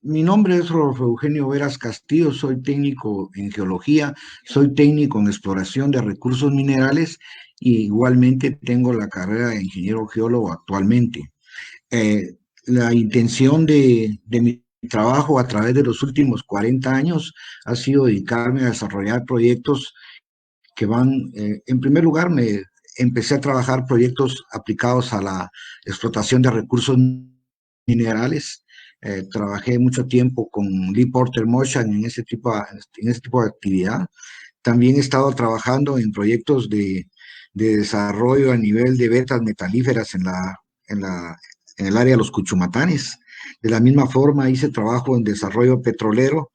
Mi nombre es Rodolfo Eugenio Veras Castillo, soy técnico en geología, soy técnico en exploración de recursos minerales y igualmente tengo la carrera de ingeniero geólogo actualmente. La intención de mi trabajo a través de los últimos 40 años ha sido dedicarme a desarrollar proyectos que van, en primer lugar, me empecé a trabajar proyectos aplicados a la explotación de recursos minerales. Trabajé mucho tiempo con Lee Porter Motion en ese tipo de actividad. También he estado trabajando en proyectos de desarrollo a nivel de vetas metalíferas en la, en el área de los Cuchumatanes. De la misma forma, hice trabajo en desarrollo petrolero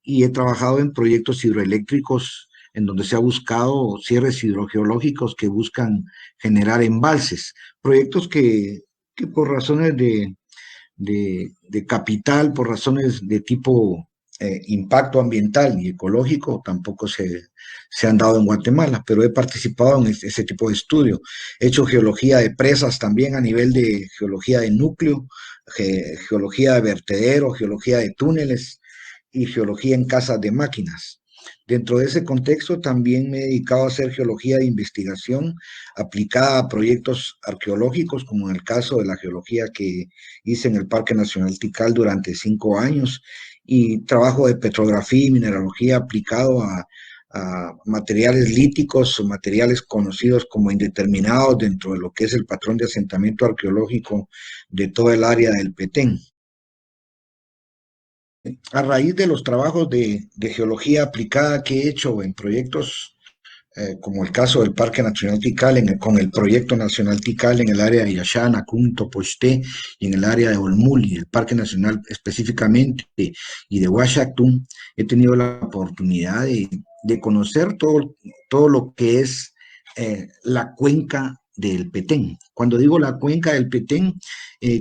y he trabajado en proyectos hidroeléctricos en donde se ha buscado cierres hidrogeológicos que buscan generar embalses, proyectos que por razones de capital, por razones de tipo impacto ambiental y ecológico, tampoco se han dado en Guatemala, pero he participado en ese tipo de estudio. He hecho geología de presas también a nivel de geología de núcleo, geología de vertedero, geología de túneles y geología en casas de máquinas. Dentro de ese contexto también me he dedicado a hacer geología de investigación aplicada a proyectos arqueológicos, como en el caso de la geología que hice en el Parque Nacional Tikal durante 5 años, y trabajo de petrografía y mineralogía aplicado a materiales líticos o materiales conocidos como indeterminados dentro de lo que es el patrón de asentamiento arqueológico de toda el área del Petén. A raíz de los trabajos de geología aplicada que he hecho en proyectos como el caso del Parque Nacional Tikal, con el Proyecto Nacional Tikal en el área de Yaxán, Acún, Topoxté y en el área de Olmul y el Parque Nacional específicamente y de Huachactum, he tenido la oportunidad de conocer todo lo que es la cuenca del Petén. Cuando digo la cuenca del Petén,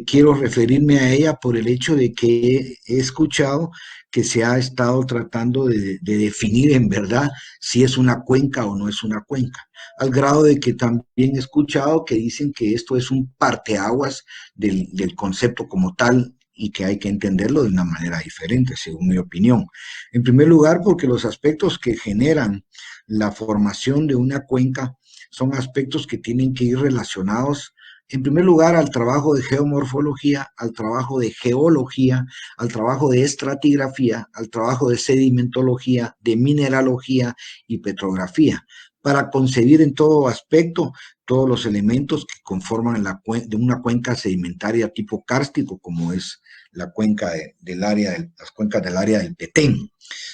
quiero referirme a ella por el hecho de que he escuchado que se ha estado tratando de definir en verdad si es una cuenca o no es una cuenca, al grado de que también he escuchado que dicen que esto es un parteaguas del concepto como tal y que hay que entenderlo de una manera diferente, según mi opinión. En primer lugar, porque los aspectos que generan la formación de una cuenca son aspectos que tienen que ir relacionados en primer lugar, al trabajo de geomorfología, al trabajo de geología, al trabajo de estratigrafía, al trabajo de sedimentología, de mineralogía y petrografía, para concebir en todo aspecto todos los elementos que conforman de una cuenca sedimentaria tipo kárstico, como es la cuenca del área, las cuencas del área del Petén.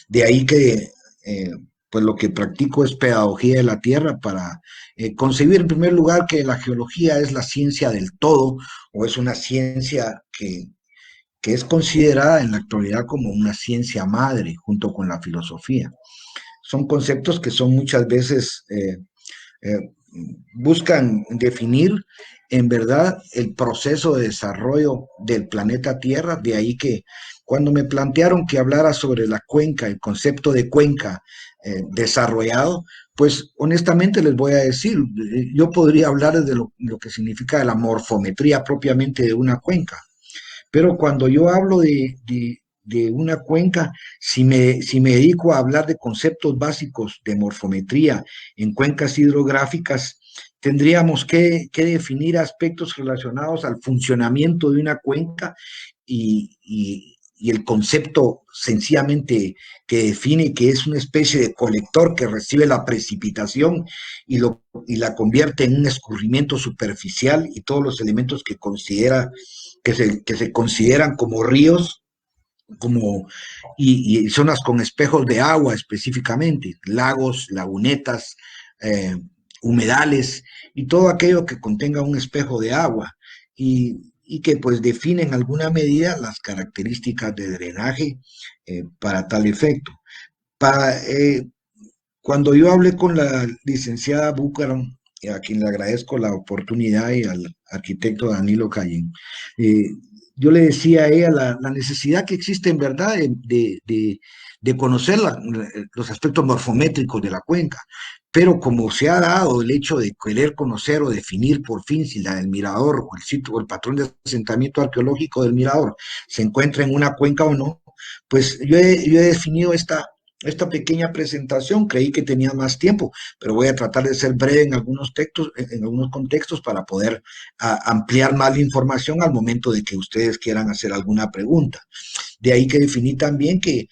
De ahí que pues lo que practico es pedagogía de la tierra para concebir en primer lugar que la geología es la ciencia del todo o es una ciencia que es considerada en la actualidad como una ciencia madre junto con la filosofía. Son conceptos que son muchas veces eh, buscan definir en verdad el proceso de desarrollo del planeta Tierra, de ahí que cuando me plantearon que hablara sobre la cuenca, el concepto de cuenca desarrollado, pues honestamente les voy a decir, yo podría hablar de lo que significa la morfometría propiamente de una cuenca, pero cuando yo hablo de una cuenca, si me dedico a hablar de conceptos básicos de morfometría en cuencas hidrográficas, tendríamos que definir aspectos relacionados al funcionamiento de una cuenca y el concepto sencillamente que define que es una especie de colector que recibe la precipitación y la convierte en un escurrimiento superficial y todos los elementos que se consideran como ríos como, y zonas con espejos de agua específicamente, lagos, lagunetas, eh, humedales y todo aquello que contenga un espejo de agua y que pues define en alguna medida las características de drenaje para tal efecto. Para, cuando yo hablé con la licenciada Bucaram, a quien le agradezco la oportunidad, y al arquitecto Danilo Cayén, eh, yo le decía a ella la necesidad que existe en verdad de conocer los aspectos morfométricos de la cuenca, pero como se ha dado el hecho de querer conocer o definir por fin si la del Mirador o el sitio o el patrón de asentamiento arqueológico del Mirador se encuentra en una cuenca o no, pues yo he definido esta pequeña presentación. Creí que tenía más tiempo, pero voy a tratar de ser breve en algunos textos, en algunos contextos para poder ampliar más la información al momento de que ustedes quieran hacer alguna pregunta. De ahí que definí también que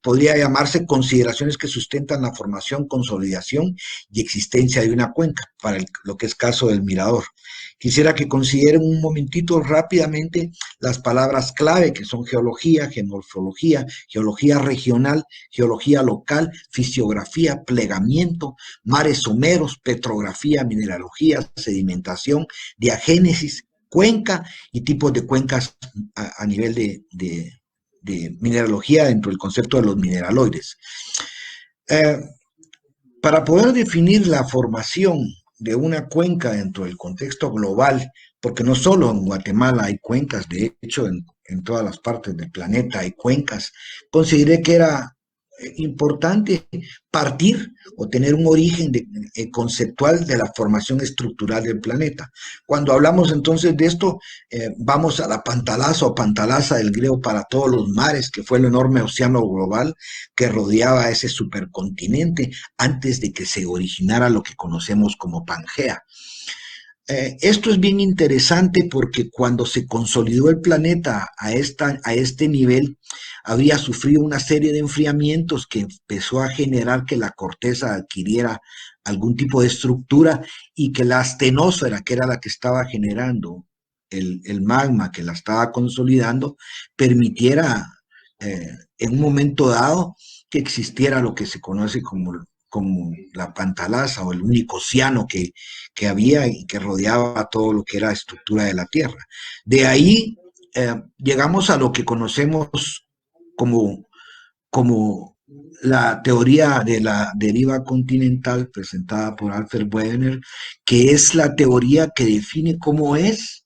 podría llamarse consideraciones que sustentan la formación, consolidación y existencia de una cuenca, para lo que es caso del Mirador. Quisiera que consideren un momentito rápidamente las palabras clave que son geología, geomorfología, geología regional, geología local, fisiografía, plegamiento, mares someros, petrografía, mineralogía, sedimentación, diagénesis, cuenca y tipos de cuencas a nivel de mineralogía dentro del concepto de los mineraloides. Eh, para poder definir la formación de una cuenca dentro del contexto global, porque no solo en Guatemala hay cuencas, de hecho en todas las partes del planeta hay cuencas, consideré que era importante partir o tener un origen conceptual de la formación estructural del planeta. Cuando hablamos entonces de esto, vamos a la Pantalaza o Pantalaza del griego para todos los mares, que fue el enorme océano global que rodeaba ese supercontinente antes de que se originara lo que conocemos como Pangea. Esto es bien interesante porque cuando se consolidó el planeta a este nivel, había sufrido una serie de enfriamientos que empezó a generar que la corteza adquiriera algún tipo de estructura y que la astenosfera, que era la que estaba generando el magma, que la estaba consolidando, permitiera en un momento dado que existiera lo que se conoce como la Pantalaza o el único océano que había y que rodeaba todo lo que era estructura de la Tierra. De ahí llegamos a lo que conocemos como, como la teoría de la deriva continental presentada por Alfred Wegener, que es la teoría que define cómo es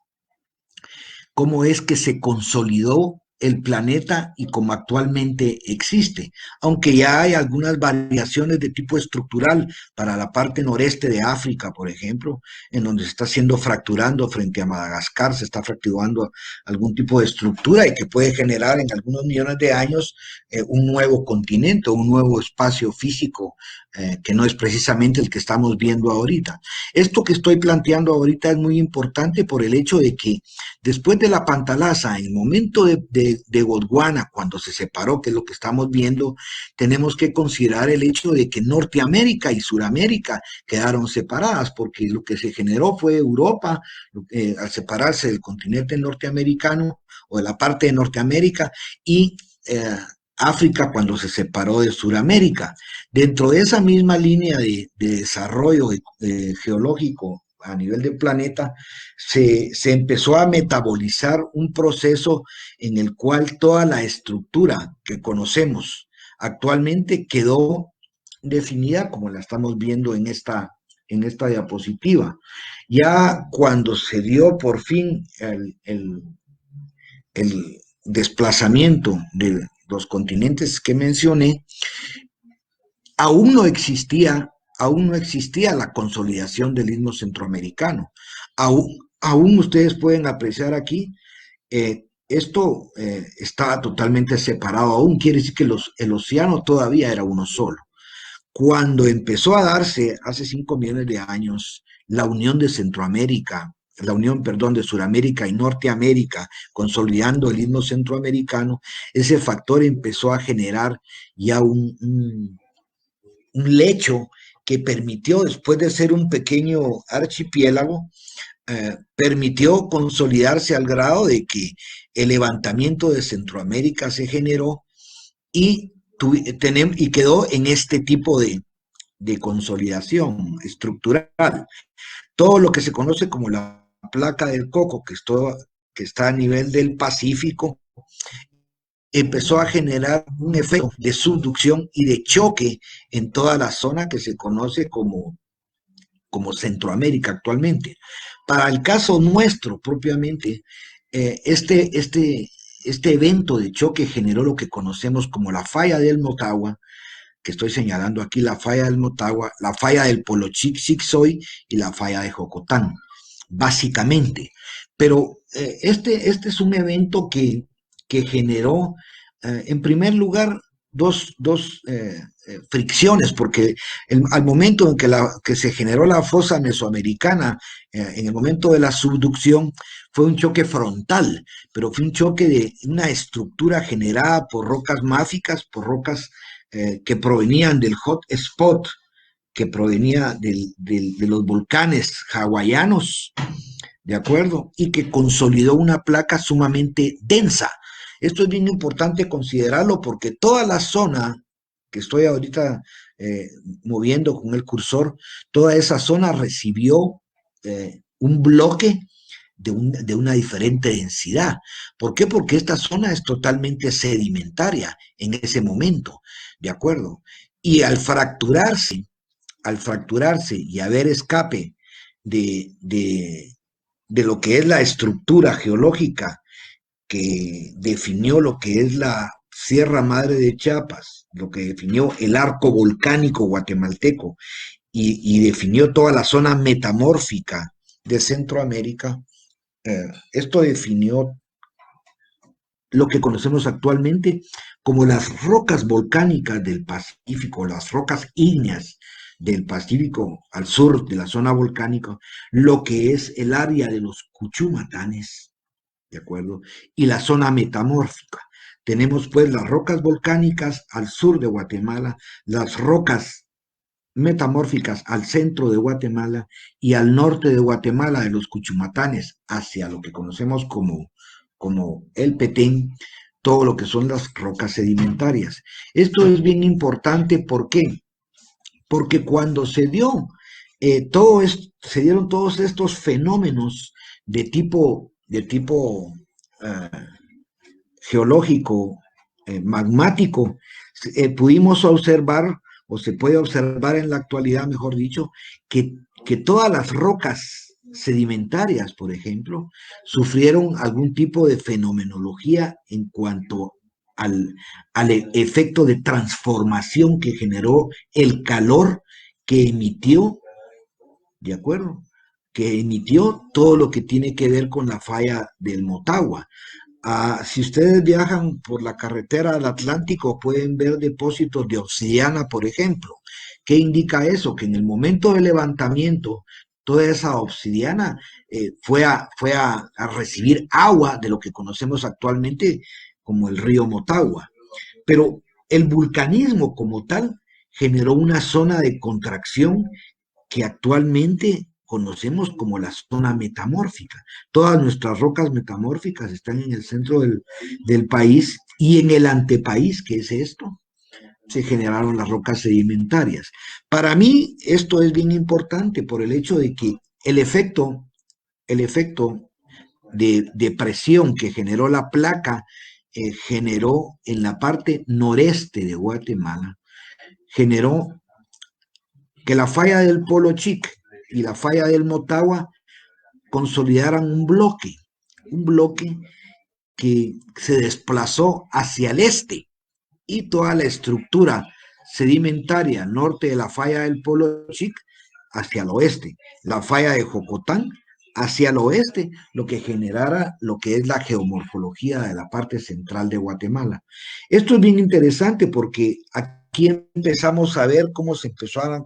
que se consolidó el planeta y cómo actualmente existe, aunque ya hay algunas variaciones de tipo estructural para la parte noreste de África, por ejemplo, en donde se está siendo fracturando frente a Madagascar, se está fracturando algún tipo de estructura y que puede generar en algunos millones de años un nuevo continente, un nuevo espacio físico que no es precisamente el que estamos viendo ahorita. Esto que estoy planteando ahorita es muy importante por el hecho de que después de la Pantalaza, en el momento de Gondwana, cuando se separó, que es lo que estamos viendo, tenemos que considerar el hecho de que Norteamérica y Suramérica quedaron separadas, porque lo que se generó fue Europa, al separarse del continente norteamericano o de la parte de Norteamérica, y África cuando se separó de Suramérica. Dentro de esa misma línea de desarrollo geológico a nivel del planeta, se empezó a metabolizar un proceso en el cual toda la estructura que conocemos actualmente quedó definida como la estamos viendo en esta diapositiva. Ya cuando se dio por fin el desplazamiento de los continentes que mencioné, aún no existía, aún no existía la consolidación del istmo centroamericano. Aún ustedes pueden apreciar aquí, esto estaba totalmente separado, aún quiere decir que el océano todavía era uno solo. Cuando empezó a darse hace 5 millones de años la unión de Centroamérica, la unión, perdón, de Sudamérica y Norteamérica, consolidando el istmo centroamericano, ese factor empezó a generar ya un lecho que permitió, después de ser un pequeño archipiélago, permitió consolidarse al grado de que el levantamiento de Centroamérica se generó y, y quedó en este tipo de consolidación estructural. Todo lo que se conoce como la placa del Coco, que está a nivel del Pacífico, empezó a generar un efecto de subducción y de choque en toda la zona que se conoce como Centroamérica actualmente. Para el caso nuestro propiamente, eh, este, este, este evento de choque generó lo que conocemos como la falla del Motagua, que estoy señalando aquí, la falla del Motagua, la falla del Polochic-Sixoy y la falla de Jocotán, básicamente. Pero este es un evento que generó, en primer lugar, dos fricciones, porque al momento en que se generó la fosa mesoamericana, en el momento de la subducción, fue un choque frontal, pero fue un choque de una estructura generada por rocas máficas, por rocas que provenían del hot spot, que provenía de los volcanes hawaianos, ¿de acuerdo? Y que consolidó una placa sumamente densa. Esto es bien importante considerarlo porque toda la zona que estoy ahorita eh, moviendo con el cursor, toda esa zona recibió un bloque de una diferente densidad. ¿Por qué? Porque esta zona es totalmente sedimentaria en ese momento, ¿de acuerdo? Y al fracturarse y haber escape de lo que es la estructura geológica que definió lo que es la Sierra Madre de Chiapas, lo que definió el arco volcánico guatemalteco y definió toda la zona metamórfica de Centroamérica, esto definió lo que conocemos actualmente como las rocas volcánicas del Pacífico, las rocas ígneas del Pacífico al sur de la zona volcánica, lo que es el área de los Cuchumatanes, ¿de acuerdo? Y la zona metamórfica. Tenemos pues las rocas volcánicas al sur de Guatemala, las rocas metamórficas al centro de Guatemala y al norte de Guatemala, de los Cuchumatanes, hacia lo que conocemos como el Petén, todo lo que son las rocas sedimentarias. Esto es bien importante, ¿por qué? Porque cuando se dieron todos estos fenómenos de tipo uh, geológico, magmático, pudimos observar, o se puede observar en la actualidad, mejor dicho, que todas las rocas sedimentarias, por ejemplo, sufrieron algún tipo de fenomenología en cuanto al efecto de transformación que generó el calor que emitió, ¿de acuerdo? Que emitió todo lo que tiene que ver con la falla del Motagua. Si ustedes viajan por la carretera del Atlántico, pueden ver depósitos de obsidiana, por ejemplo. ¿Qué indica eso? Que en el momento del levantamiento, toda esa obsidiana fue a recibir agua de lo que conocemos actualmente como el río Motagua. Pero el vulcanismo como tal generó una zona de contracción que actualmente conocemos como la zona metamórfica. Todas nuestras rocas metamórficas están en el centro del país y en el antepaís, que es esto, se generaron las rocas sedimentarias. Para mí esto es bien importante por el hecho de que el efecto de presión que generó la placa generó en la parte noreste de Guatemala, generó que la falla del Polo Chic y la falla del Motagua consolidaran un bloque que se desplazó hacia el este y toda la estructura sedimentaria norte de la falla del Polo Chic hacia el oeste, la falla de Jocotán hacia el oeste, lo que generara lo que es la geomorfología de la parte central de Guatemala. Esto es bien interesante porque aquí empezamos a ver cómo se empezó a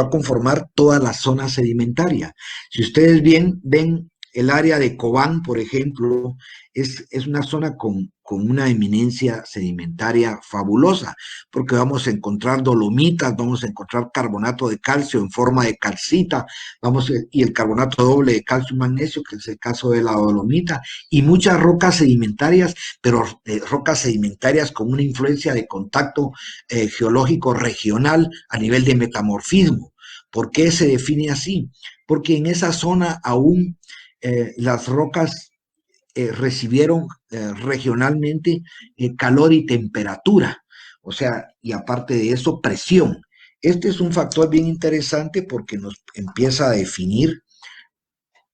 conformar toda la zona sedimentaria. Si ustedes bien ven el área de Cobán, por ejemplo, es una zona con una eminencia sedimentaria fabulosa, porque vamos a encontrar dolomitas, vamos a encontrar carbonato de calcio en forma de calcita, y el carbonato doble de calcio y magnesio, que es el caso de la dolomita, y muchas rocas sedimentarias, pero rocas sedimentarias con una influencia de contacto geológico regional a nivel de metamorfismo. ¿Por qué se define así? Porque en esa zona aún las rocas recibieron regionalmente calor y temperatura, o sea, y aparte de eso, presión. Este es un factor bien interesante porque nos empieza a definir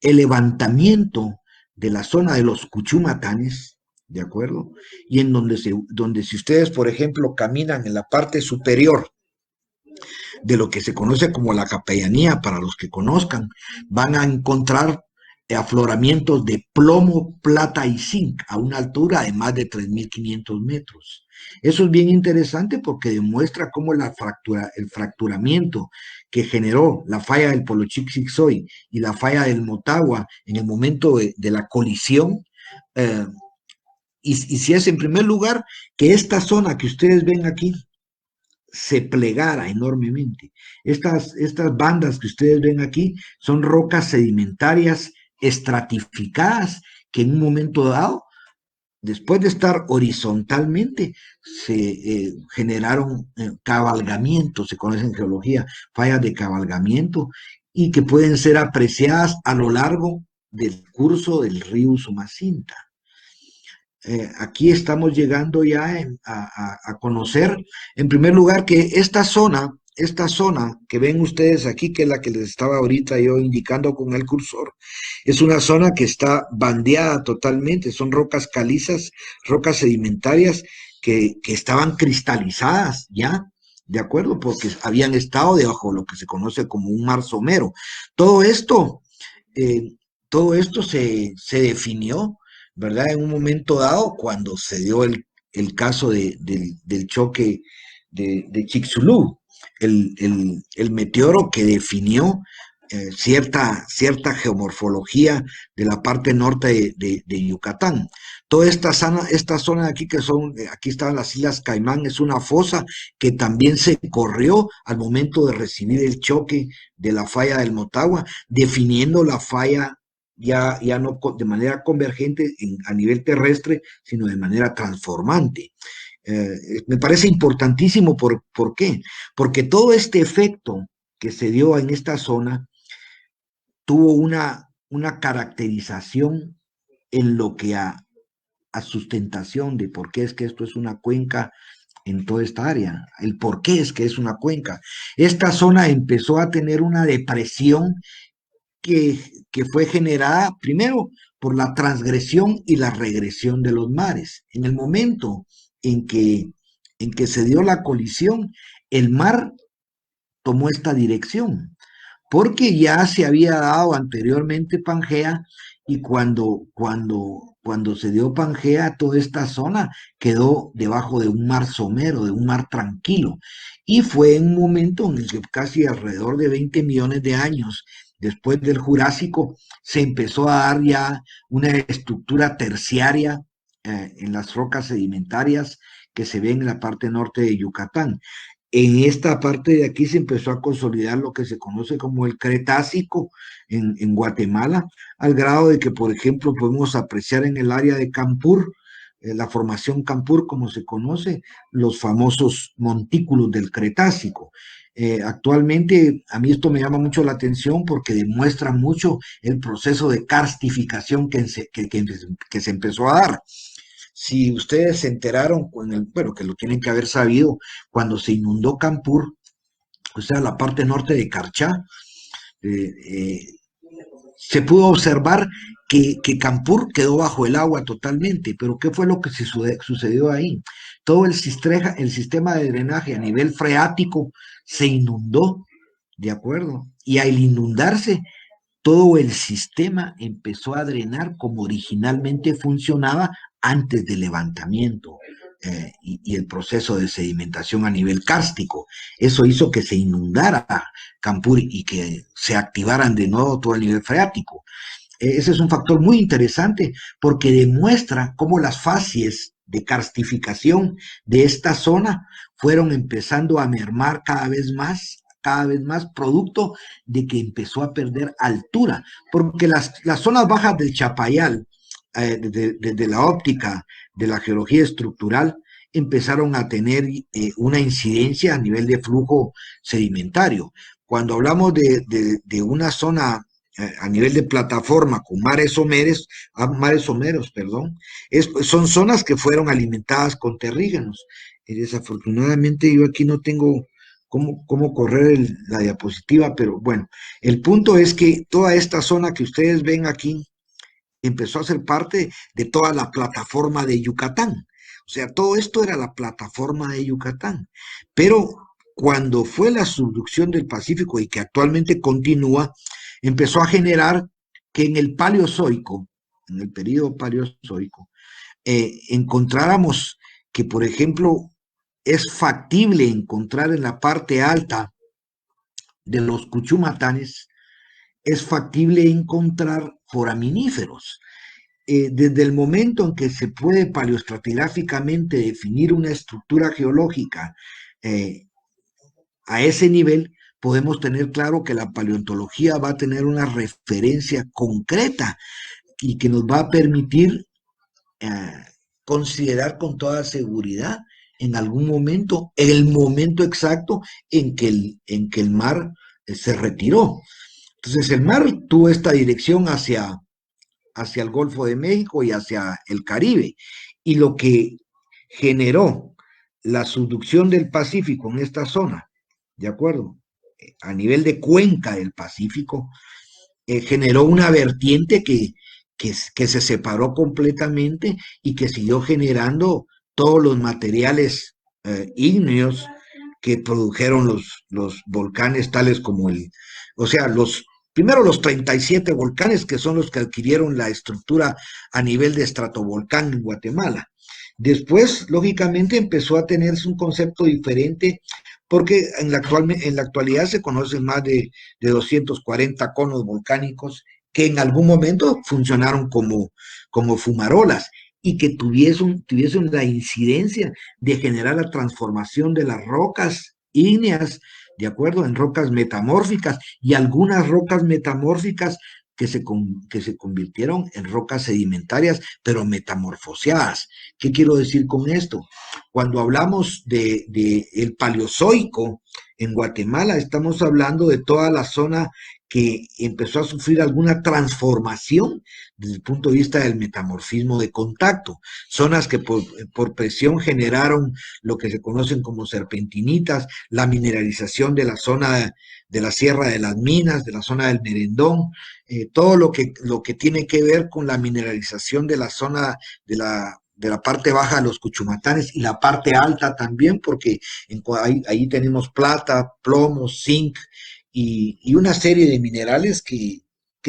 el levantamiento de la zona de los Cuchumatanes, ¿de acuerdo? Y en donde si ustedes, por ejemplo, caminan en la parte superior de lo que se conoce como la capellanía, para los que conozcan, van a encontrar afloramientos de plomo, plata y zinc a una altura de más de 3.500 metros. Eso es bien interesante porque demuestra cómo el fracturamiento que generó la falla del Polochic-Sixoy y la falla del Motagua en el momento de la colisión, eh, y si es en primer lugar que esta zona que ustedes ven aquí se plegara enormemente. Estas bandas que ustedes ven aquí son rocas sedimentarias estratificadas que en un momento dado, después de estar horizontalmente, se generaron cabalgamientos, se conoce en geología, fallas de cabalgamiento, y que pueden ser apreciadas a lo largo del curso del río Usumacinta. Aquí estamos llegando ya a conocer, en primer lugar, que esta zona que ven ustedes aquí, que es la que les estaba ahorita yo indicando con el cursor, es una zona que está bandeada totalmente, son rocas calizas, rocas sedimentarias que estaban cristalizadas ya, ¿de acuerdo? Porque habían estado debajo de lo que se conoce como un mar somero. Todo esto, eh, todo esto se definió, ¿verdad? En un momento dado, cuando se dio el caso del choque de Chicxulub, el meteoro que definió cierta geomorfología de la parte norte de Yucatán. Toda esta zona de aquí, aquí estaban las Islas Caimán, es una fosa que también se corrió al momento de recibir el choque de la falla del Motagua, definiendo la falla ya no de manera convergente a nivel terrestre, sino de manera transformante. Me parece importantísimo, ¿por qué? Porque todo este efecto que se dio en esta zona tuvo una caracterización en lo que a sustentación de por qué es que esto es una cuenca en toda esta área, el por qué es que es una cuenca. Esta zona empezó a tener una depresión que fue generada primero por la transgresión y la regresión de los mares. En el momento en que se dio la colisión, el mar tomó esta dirección, porque ya se había dado anteriormente Pangea, y cuando se dio Pangea, toda esta zona quedó debajo de un mar somero, de un mar tranquilo. Y fue en un momento en el que casi alrededor de 20 millones de años después del Jurásico se empezó a dar ya una estructura terciaria en las rocas sedimentarias que se ven en la parte norte de Yucatán. En esta parte de aquí se empezó a consolidar lo que se conoce como el Cretácico en Guatemala, al grado de que, por ejemplo, podemos apreciar en el área de Campur, la formación Campur, como se conoce, los famosos montículos del Cretácico. Actualmente, a mí esto me llama mucho la atención porque demuestra mucho el proceso de karstificación que se empezó a dar. Si ustedes se enteraron, bueno, que lo tienen que haber sabido, cuando se inundó Campur, o sea, la parte norte de Carchá, eh, eh, se pudo observar que Campur quedó bajo el agua totalmente, pero ¿qué fue lo que sucedió ahí? Todo el sistema de drenaje a nivel freático se inundó, ¿de acuerdo? Y al inundarse, todo el sistema empezó a drenar como originalmente funcionaba antes del levantamiento y el proceso de sedimentación a nivel kárstico. Eso hizo que se inundara Campur y que se activaran de nuevo todo el nivel freático. Ese es un factor muy interesante porque demuestra cómo las fases de karstificación de esta zona fueron empezando a mermar cada vez más, producto de que empezó a perder altura, porque las zonas bajas del Chapayal, desde la óptica de la geología estructural, empezaron a tener una incidencia a nivel de flujo sedimentario. Cuando hablamos de una zona a nivel de plataforma con mares someros, perdón, son zonas que fueron alimentadas con terrígenos. Y desafortunadamente yo aquí no tengo cómo correr la diapositiva, pero bueno, el punto es que toda esta zona que ustedes ven aquí empezó a ser parte de toda la plataforma de Yucatán. O sea, todo esto era la plataforma de Yucatán. Pero cuando fue la subducción del Pacífico y que actualmente continúa, empezó a generar que en el Paleozoico, en el periodo Paleozoico, encontráramos que, por ejemplo, es factible encontrar en la parte alta de los Cuchumatanes, es factible encontrar foraminíferos. Desde el momento en que se puede paleoestratigráficamente definir una estructura geológica eh, a ese nivel, podemos tener claro que la paleontología va a tener una referencia concreta y que nos va a permitir eh, considerar con toda seguridad en algún momento el momento exacto en que el mar se retiró. Entonces el mar tuvo esta dirección hacia el Golfo de México y hacia el Caribe. Y lo que generó la subducción del Pacífico en esta zona, ¿de acuerdo? A nivel de cuenca del Pacífico, generó una vertiente que se separó completamente y que siguió generando todos los materiales ígneos que produjeron los volcanes tales como o sea, primero los 37 volcanes que son los que adquirieron la estructura a nivel de estratovolcán en Guatemala. Después, lógicamente, empezó a tenerse un concepto diferente porque en la actualidad se conocen más de 240 conos volcánicos que en algún momento funcionaron como fumarolas y que tuviesen la incidencia de generar la transformación de las rocas ígneas, de acuerdo, en rocas metamórficas y algunas rocas metamórficas que se convirtieron en rocas sedimentarias, pero metamorfoseadas. ¿Qué quiero decir con esto? Cuando hablamos de el Paleozoico en Guatemala, estamos hablando de toda la zona que empezó a sufrir alguna transformación desde el punto de vista del metamorfismo de contacto. Zonas que por presión generaron lo que se conocen como serpentinitas, la mineralización de la zona de la Sierra de las Minas, de la zona del Merendón, todo lo que tiene que ver con la mineralización de la zona de la parte baja de los Cuchumatanes y la parte alta también, porque ahí tenemos plata, plomo, zinc y una serie de minerales que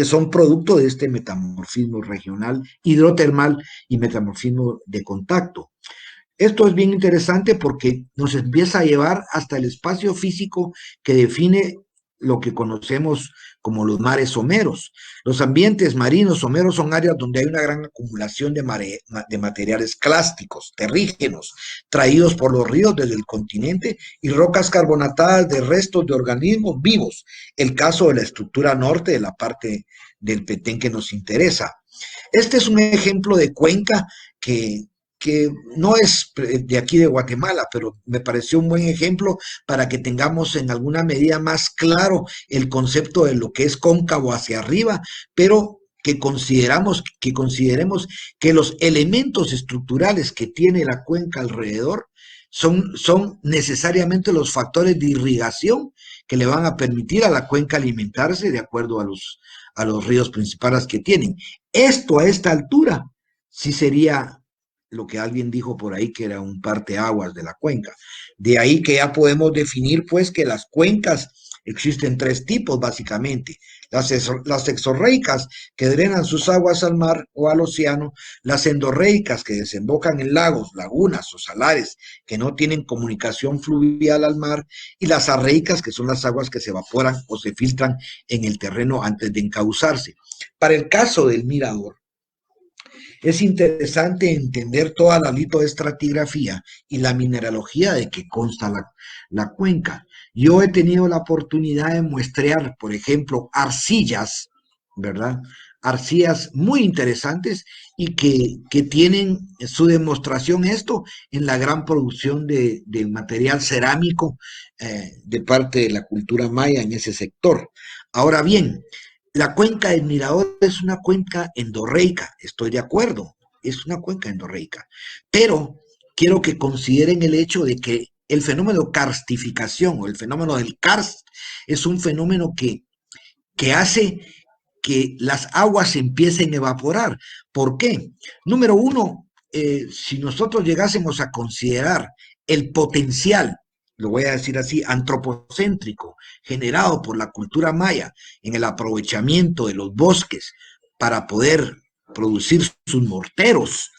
son producto de este metamorfismo regional, hidrotermal y metamorfismo de contacto. Esto es bien interesante porque nos empieza a llevar hasta el espacio físico que define lo que conocemos como los mares someros. Los ambientes marinos someros son áreas donde hay una gran acumulación de materiales clásticos, terrígenos, traídos por los ríos desde el continente y rocas carbonatadas de restos de organismos vivos. El caso de la estructura norte de la parte del Petén que nos interesa. Este es un ejemplo de cuenca que no es de aquí de Guatemala, pero me pareció un buen ejemplo para que tengamos en alguna medida más claro el concepto de lo que es cóncavo hacia arriba, pero que consideremos que los elementos estructurales que tiene la cuenca alrededor son necesariamente los factores de irrigación que le van a permitir a la cuenca alimentarse de acuerdo a los ríos principales que tienen. Esto a esta altura sí sería lo que alguien dijo por ahí que era un parteaguas de la cuenca. De ahí que ya podemos definir pues que las cuencas existen tres tipos básicamente. Las exorreicas que drenan sus aguas al mar o al océano, las endorreicas que desembocan en lagos, lagunas o salares que no tienen comunicación fluvial al mar, y las arreicas que son las aguas que se evaporan o se filtran en el terreno antes de encauzarse. Para el caso del Mirador, es interesante entender toda la litoestratigrafía y la mineralogía de que consta la cuenca. Yo he tenido la oportunidad de muestrear, por ejemplo, arcillas, ¿verdad? Arcillas muy interesantes y que tienen su demostración esto en la gran producción de material cerámico de parte de la cultura maya en ese sector. Ahora bien, la cuenca del Mirador es una cuenca endorreica, estoy de acuerdo, es una cuenca endorreica, pero quiero que consideren el hecho de que el fenómeno de karstificación o el fenómeno del karst es un fenómeno que hace que las aguas empiecen a evaporar. ¿Por qué? Número uno, si nosotros llegásemos a considerar el potencial, lo voy a decir así, antropocéntrico, generado por la cultura maya en el aprovechamiento de los bosques para poder producir sus morteros,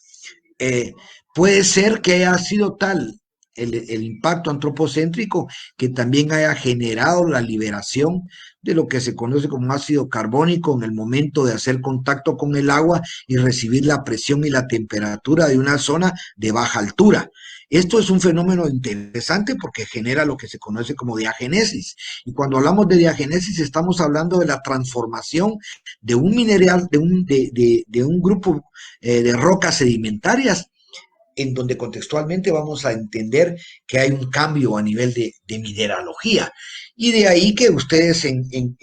eh, puede ser que haya sido tal el impacto antropocéntrico que también haya generado la liberación de lo que se conoce como ácido carbónico en el momento de hacer contacto con el agua y recibir la presión y la temperatura de una zona de baja altura. Esto es un fenómeno interesante porque genera lo que se conoce como diagenesis. Y cuando hablamos de diagenesis estamos hablando de la transformación de un mineral, de un grupo de rocas sedimentarias en donde contextualmente vamos a entender que hay un cambio a nivel de mineralogía. Y de ahí que ustedes en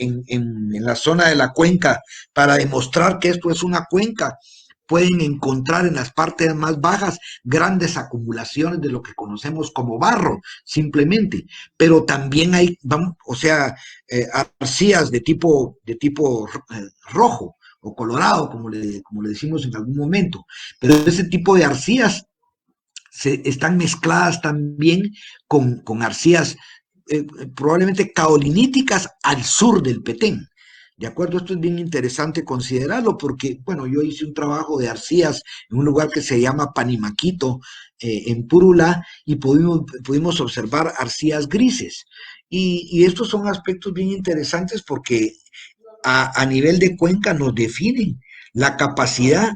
la zona de la cuenca, para demostrar que esto es una cuenca, pueden encontrar en las partes más bajas grandes acumulaciones de lo que conocemos como barro, simplemente. Pero también hay, vamos, o sea, arcillas de tipo rojo o colorado, como le decimos en algún momento. Pero ese tipo de arcillas están mezcladas también con arcillas probablemente caoliníticas al sur del Petén. ¿De acuerdo? Esto es bien interesante considerarlo porque, bueno, yo hice un trabajo de arcillas en un lugar que se llama Panimaquito, en Purulá, y pudimos observar arcillas grises. Y estos son aspectos bien interesantes porque a nivel de cuenca nos definen la capacidad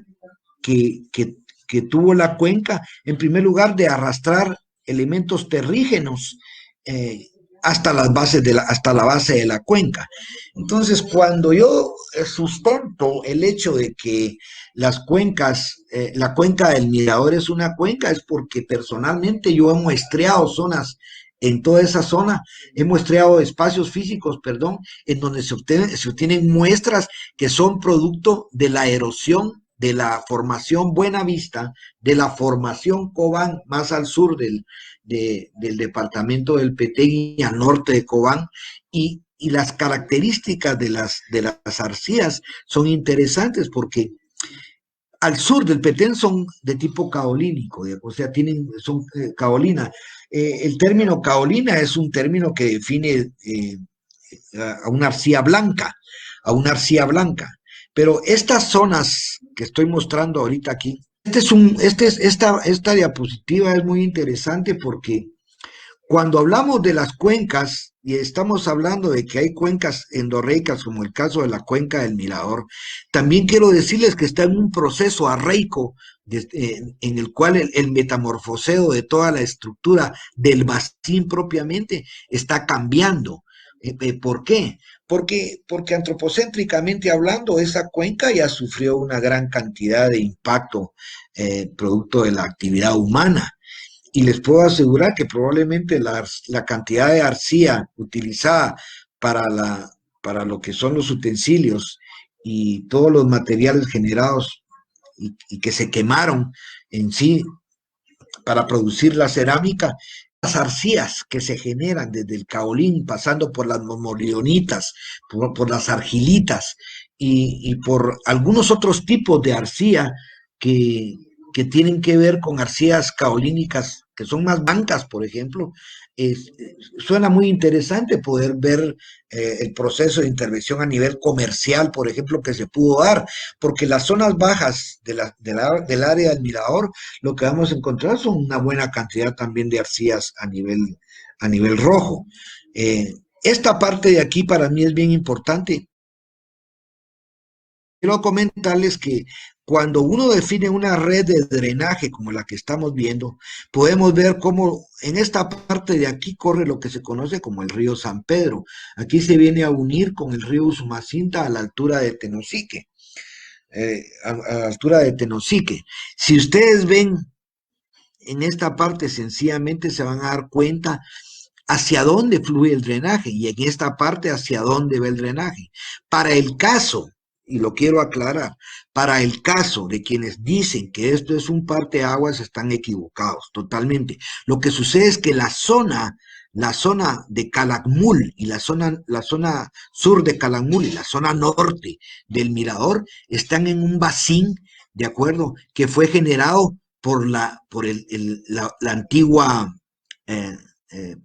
que, que, que tuvo la cuenca, en primer lugar, de arrastrar elementos terrígenos eh, hasta la base de la cuenca. Entonces, cuando yo sustento el hecho de que las cuencas, la cuenca del Mirador es una cuenca, es porque personalmente yo he muestreado zonas en toda esa zona, he muestreado espacios físicos, perdón, en donde se obtienen muestras que son producto de la erosión de la formación Buenavista, de la formación Cobán, más al sur del departamento del Petén y al norte de Cobán, y las características de las arcillas son interesantes porque al sur del Petén son de tipo caolínico, o sea, son caolina. El término caolina es un término que define a una arcilla blanca, a una arcilla blanca. Pero estas zonas que estoy mostrando ahorita aquí, esta diapositiva es muy interesante porque cuando hablamos de las cuencas y estamos hablando de que hay cuencas endorreicas, como el caso de la cuenca del Mirador, también quiero decirles que está en un proceso arreico en el cual el metamorfoseo de toda la estructura del basín propiamente está cambiando. ¿Por qué? Porque antropocéntricamente hablando, esa cuenca ya sufrió una gran cantidad de impacto producto de la actividad humana. Y les puedo asegurar que probablemente la cantidad de arcilla utilizada para, para lo que son los utensilios y todos los materiales generados y que se quemaron en sí para producir la cerámica, las arcillas que se generan desde el caolín, pasando por las morlionitas, por las argilitas y por algunos otros tipos de arcilla que, que tienen que ver con arcillas caolínicas que son más blancas, por ejemplo. Suena muy interesante poder ver el proceso de intervención a nivel comercial, por ejemplo, que se pudo dar, porque las zonas bajas del área del Mirador, lo que vamos a encontrar son una buena cantidad también de arcillas a nivel rojo. Esta parte de aquí para mí es bien importante. Quiero comentarles que cuando uno define una red de drenaje como la que estamos viendo, podemos ver cómo en esta parte de aquí corre lo que se conoce como el río San Pedro. Aquí se viene a unir con el río Usumacinta a la altura de Tenosique. A la altura de Tenosique. Si ustedes ven en esta parte, sencillamente se van a dar cuenta hacia dónde fluye el drenaje y en esta parte hacia dónde va el drenaje. Para el caso, y lo quiero aclarar, para el caso de quienes dicen que esto es un parteaguas, están equivocados totalmente. Lo que sucede es que la zona la zona de Calakmul y la zona sur de Calakmul y la zona norte del Mirador están en un vacín, de acuerdo, que fue generado por la antigua eh,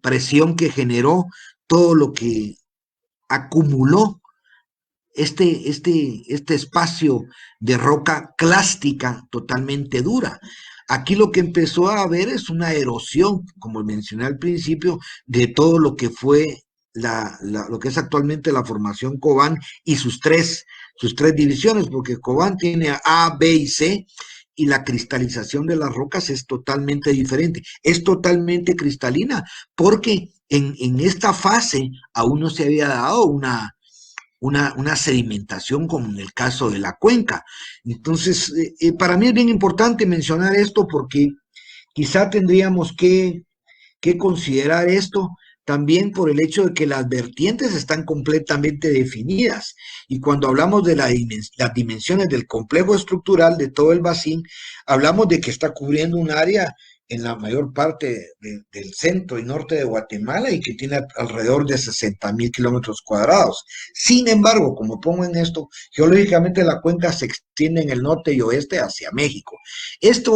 presión que generó todo lo que acumuló este espacio de roca clástica totalmente dura. Aquí lo que empezó a haber es una erosión, como mencioné al principio, de todo lo que fue lo que es actualmente la formación Cobán y sus tres divisiones, porque Cobán tiene A, B y C, y la cristalización de las rocas es totalmente diferente, es totalmente cristalina, porque en esta fase aún no se había dado una sedimentación como en el caso de la cuenca. Entonces, para mí es bien importante mencionar esto porque quizá tendríamos que considerar esto también por el hecho de que las vertientes están completamente definidas. Y cuando hablamos de las dimensiones del complejo estructural de todo el bacín, hablamos de que está cubriendo un área en la mayor parte del centro y norte de Guatemala y que tiene alrededor de 60.000 kilómetros cuadrados. Sin embargo, como pongo en esto, geológicamente la cuenca se extiende en el norte y oeste hacia México. Este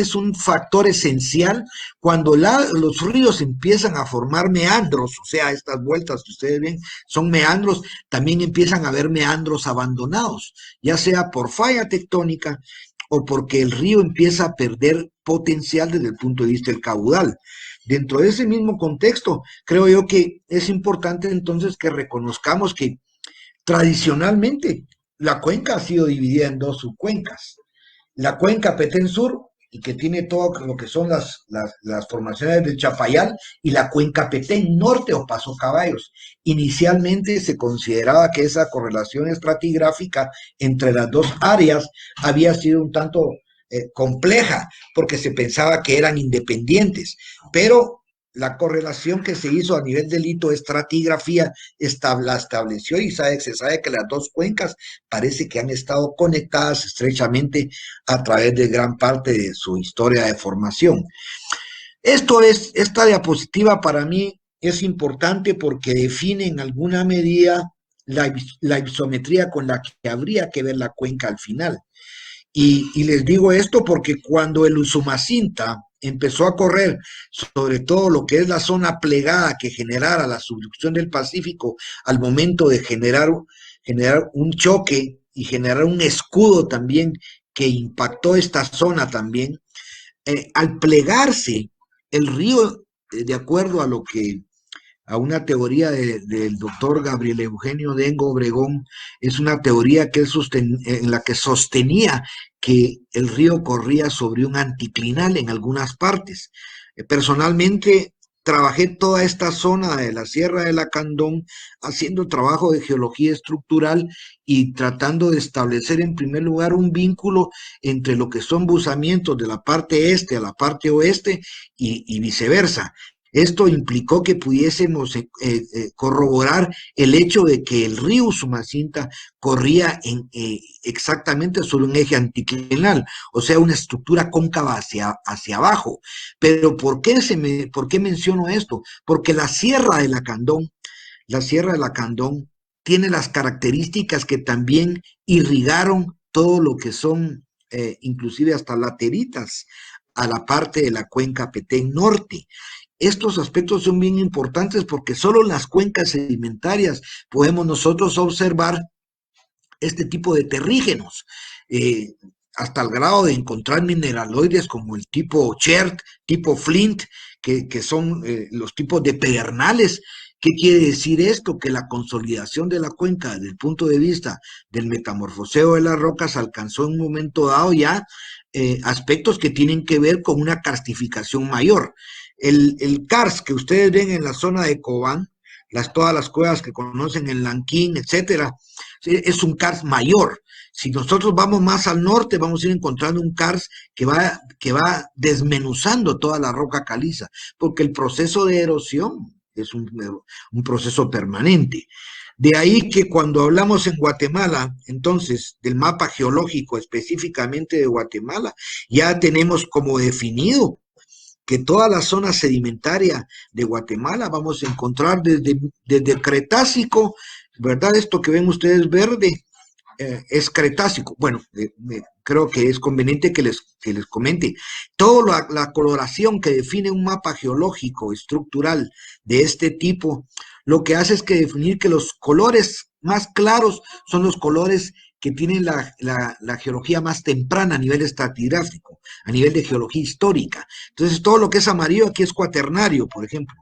es un factor esencial cuando los ríos empiezan a formar meandros, o sea, estas vueltas que ustedes ven son meandros, también empiezan a haber meandros abandonados, ya sea por falla tectónica o porque el río empieza a perder potencial desde el punto de vista del caudal. Dentro de ese mismo contexto, creo yo que es importante entonces que reconozcamos que tradicionalmente la cuenca ha sido dividida en dos subcuencas. La cuenca Petén Sur, y que tiene todo lo que son las formaciones del Chapayal, y la cuenca Petén Norte o Paso Caballos. Inicialmente se consideraba que esa correlación estratigráfica entre las dos áreas había sido un tanto compleja, porque se pensaba que eran independientes, pero la correlación que se hizo a nivel de litoestratigrafía la estableció y se sabe que las dos cuencas parece que han estado conectadas estrechamente a través de gran parte de su historia de formación. Esta diapositiva para mí es importante porque define en alguna medida la isometría con la que habría que ver la cuenca al final. Y les digo esto porque cuando el Usumacinta empezó a correr sobre todo lo que es la zona plegada que generara la subducción del Pacífico al momento de generar un choque y generar un escudo también que impactó esta zona también, al plegarse el río, de acuerdo a una teoría del doctor Gabriel Eugenio Dengo Obregón, es una teoría en la que sostenía que el río corría sobre un anticlinal en algunas partes. Personalmente trabajé toda esta zona de la Sierra de Lacandón haciendo trabajo de geología estructural y tratando de establecer en primer lugar un vínculo entre lo que son buzamientos de la parte este a la parte oeste y viceversa. Esto implicó que pudiésemos corroborar el hecho de que el río Usumacinta corría exactamente sobre un eje anticlinal, o sea, una estructura cóncava hacia abajo. Pero ¿por qué menciono esto? Porque la Sierra de Lacandón tiene las características que también irrigaron todo lo que son, inclusive hasta lateritas, a la parte de la cuenca Petén Norte. Estos aspectos son bien importantes porque solo en las cuencas sedimentarias podemos nosotros observar este tipo de terrígenos, eh, hasta el grado de encontrar mineraloides como el tipo Chert, tipo Flint, que son los tipos de pedernales. ¿Qué quiere decir esto? Que la consolidación de la cuenca desde el punto de vista del metamorfoseo de las rocas alcanzó en un momento dado ya aspectos que tienen que ver con una karstificación mayor. El karst que ustedes ven en la zona de Cobán, todas las cuevas que conocen en Lanquín, etcétera, es un karst mayor. Si nosotros vamos más al norte, vamos a ir encontrando un karst que va desmenuzando toda la roca caliza, porque el proceso de erosión es un proceso permanente. De ahí que cuando hablamos en Guatemala, entonces, del mapa geológico específicamente de Guatemala, ya tenemos como definido que toda la zona sedimentaria de Guatemala vamos a encontrar desde Cretácico, ¿verdad? Esto que ven ustedes verde, es Cretácico. Bueno, creo que es conveniente que les comente. Toda la coloración que define un mapa geológico estructural de este tipo, lo que hace es que definir que los colores más claros son los colores que tienen la geología más temprana a nivel estratigráfico, a nivel de geología histórica. Entonces, todo lo que es amarillo aquí es cuaternario, por ejemplo,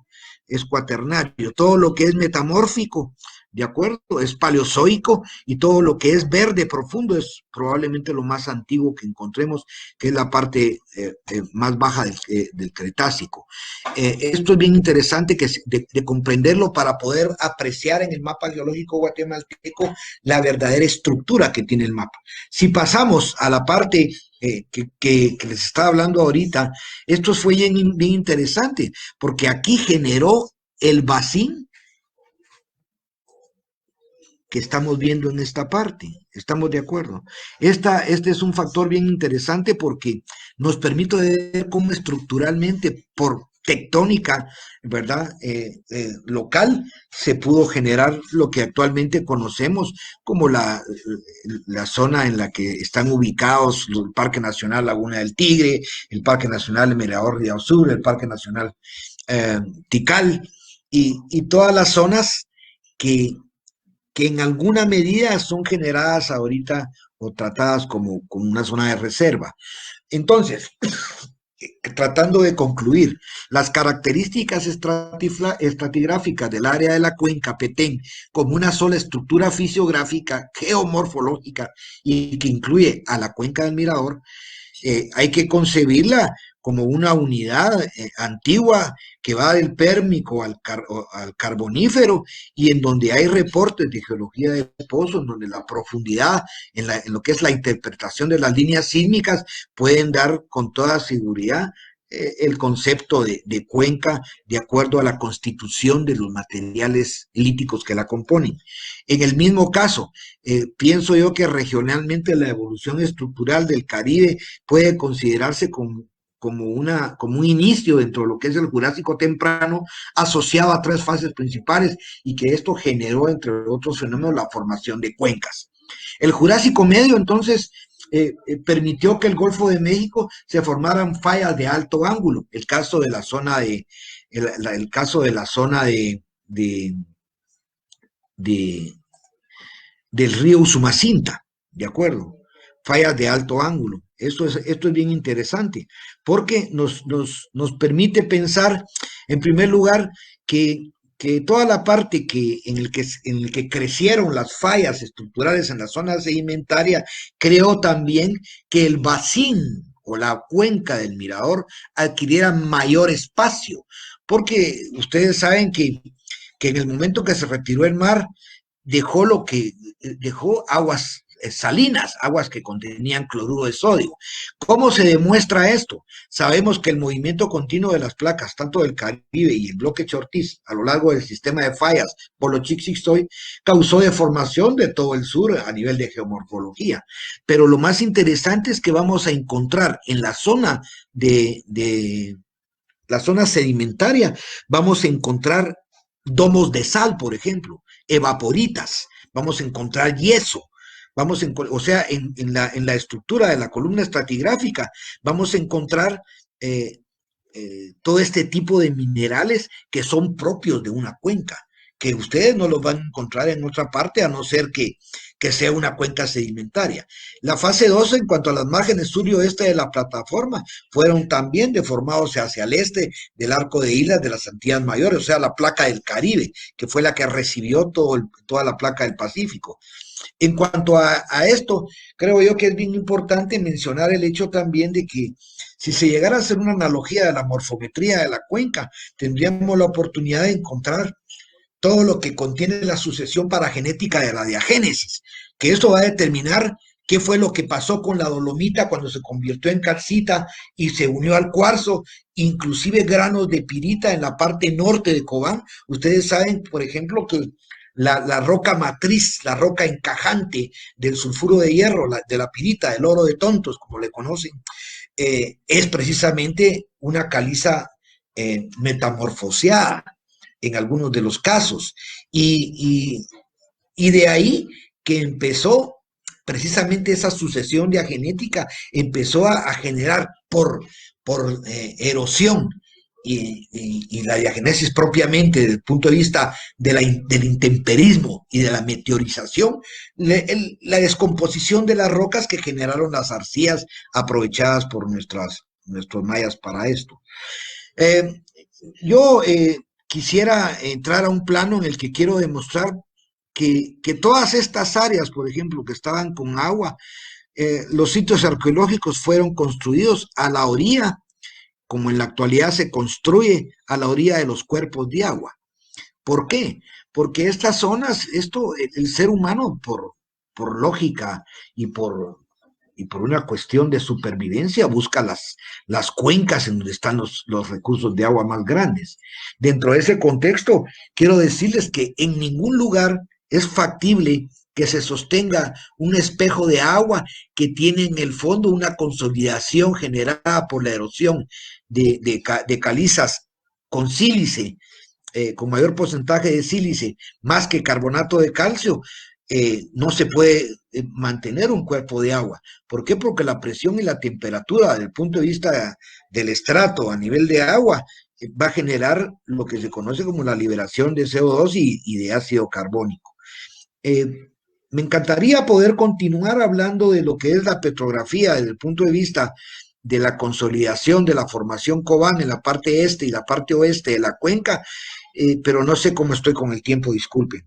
es cuaternario. Todo lo que es metamórfico, ¿de acuerdo? Es paleozoico, y todo lo que es verde profundo es probablemente lo más antiguo que encontremos, que es la parte más baja del Cretácico. Esto es bien interesante de comprenderlo para poder apreciar en el mapa geológico guatemalteco la verdadera estructura que tiene el mapa. Si pasamos a la parte que les estaba hablando ahorita, esto fue bien interesante, porque aquí generó el bacín que estamos viendo en esta parte. ¿Estamos de acuerdo? Este es un factor bien interesante porque nos permite ver cómo estructuralmente, por tectónica, ¿verdad? Local, se pudo generar lo que actualmente conocemos como la zona en la que están ubicados el Parque Nacional Laguna del Tigre, el Parque Nacional Mirador Río Sur, el Parque Nacional Tikal, y todas las zonas que en alguna medida son generadas ahorita o tratadas como una zona de reserva. Entonces, tratando de concluir, las características estratigráficas del área de la cuenca Petén como una sola estructura fisiográfica, geomorfológica y que incluye a la cuenca del Mirador, hay que concebirla como una unidad antigua que va del Pérmico al Carbonífero, y en donde hay reportes de geología de pozos, donde la profundidad en lo que es la interpretación de las líneas sísmicas pueden dar con toda seguridad el concepto de cuenca de acuerdo a la constitución de los materiales líticos que la componen. En el mismo caso, pienso yo que regionalmente la evolución estructural del Caribe puede considerarse como un inicio dentro de lo que es el Jurásico temprano, asociado a tres fases principales, y que esto generó, entre otros fenómenos, la formación de cuencas. El Jurásico medio, entonces, permitió que el Golfo de México se formaran fallas de alto ángulo. El caso de la zona el caso de la zona de del río Usumacinta, ¿de acuerdo? Fallas de alto ángulo. Esto es bien interesante, porque nos permite pensar, en primer lugar, que toda la parte en el que crecieron las fallas estructurales en la zona sedimentaria creó también que el bacín o la cuenca del Mirador adquiriera mayor espacio, porque ustedes saben que en el momento que se retiró el mar, dejó aguas salinas, aguas que contenían cloruro de sodio. ¿Cómo se demuestra esto? Sabemos que el movimiento continuo de las placas, tanto del Caribe y el bloque Chortiz, a lo largo del sistema de fallas por los Chicxixtoy, causó deformación de todo el sur a nivel de geomorfología. Pero lo más interesante es que vamos a encontrar en la zona la zona sedimentaria, vamos a encontrar domos de sal, por ejemplo, evaporitas, vamos a encontrar yeso, o sea, en la estructura de la columna estratigráfica vamos a encontrar todo este tipo de minerales que son propios de una cuenca, que ustedes no los van a encontrar en otra parte, a no ser que sea una cuenca sedimentaria. La fase 2, en cuanto a las márgenes sur y oeste de la plataforma, fueron también deformados hacia el este del arco de islas de las Antillas Mayores, o sea, la placa del Caribe, que fue la que recibió toda la placa del Pacífico. En cuanto a esto, creo yo que es bien importante mencionar el hecho también de que si se llegara a hacer una analogía de la morfometría de la cuenca, tendríamos la oportunidad de encontrar todo lo que contiene la sucesión paragenética de la diagénesis, que esto va a determinar qué fue lo que pasó con la dolomita cuando se convirtió en calcita y se unió al cuarzo, inclusive granos de pirita en la parte norte de Cobán. Ustedes saben, por ejemplo, que la roca matriz, la roca encajante del sulfuro de hierro, de la pirita, del oro de tontos, como le conocen, es precisamente una caliza metamorfoseada en algunos de los casos. Y, y de ahí que empezó precisamente esa sucesión diagenética, empezó a generar por erosión y la diagenesis propiamente desde el punto de vista del intemperismo y de la meteorización, la descomposición de las rocas que generaron las arcillas aprovechadas por nuestros mayas para esto. Eh, yo quisiera entrar a un plano en el que quiero demostrar que todas estas áreas, por ejemplo, que estaban con agua, los sitios arqueológicos fueron construidos a la orilla, como en la actualidad se construye a la orilla de los cuerpos de agua. ¿Por qué? Porque estas zonas, el ser humano, por lógica y por una cuestión de supervivencia, busca las cuencas en donde están los recursos de agua más grandes. Dentro de ese contexto, quiero decirles que en ningún lugar es factible que se sostenga un espejo de agua que tiene en el fondo una consolidación generada por la erosión de calizas con sílice, con mayor porcentaje de sílice, más que carbonato de calcio, no se puede mantener un cuerpo de agua. ¿Por qué? Porque la presión y la temperatura, desde el punto de vista del estrato a nivel de agua, va a generar lo que se conoce como la liberación de CO2 y de ácido carbónico. Eh, Me encantaría poder continuar hablando de lo que es la petrografía desde el punto de vista de la consolidación de la formación Cobán en la parte este y la parte oeste de la cuenca, pero no sé cómo estoy con el tiempo, disculpe.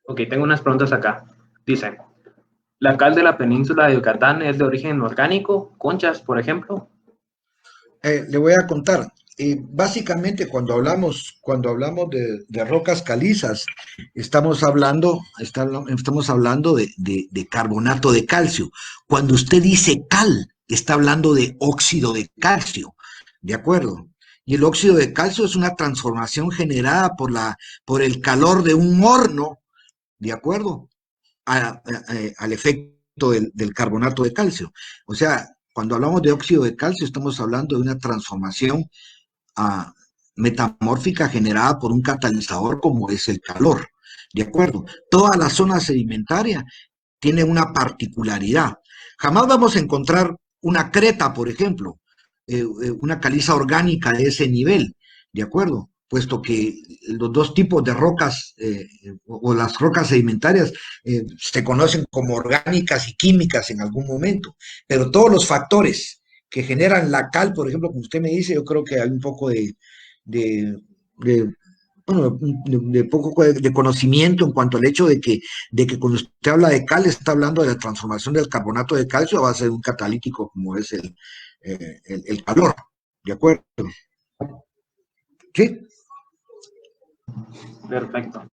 Ok, tengo unas preguntas acá. Dice, ¿la cal de la península de Yucatán es de origen orgánico? ¿Conchas, por ejemplo? Le voy a contar. Básicamente, cuando hablamos de rocas calizas, estamos hablando de carbonato de calcio. Cuando usted dice cal, está hablando de óxido de calcio, ¿de acuerdo? Y el óxido de calcio es una transformación generada por el calor de un horno, ¿de acuerdo? Al efecto del carbonato de calcio. O sea, cuando hablamos de óxido de calcio, estamos hablando de una transformación ah, metamórfica generada por un catalizador como es el calor. ¿De acuerdo? Toda la zona sedimentaria tiene una particularidad. Jamás vamos a encontrar una creta, por ejemplo, una caliza orgánica de ese nivel, ¿de acuerdo? Puesto que los dos tipos de rocas o las rocas sedimentarias se conocen como orgánicas y químicas en algún momento, pero todos los factores que generan la cal, por ejemplo, como usted me dice, yo creo que hay un poco de, de bueno, de poco de conocimiento en cuanto al hecho de que cuando usted habla de cal, está hablando de la transformación del carbonato de calcio a base de un catalítico como es el calor. ¿De acuerdo? Sí. Perfecto.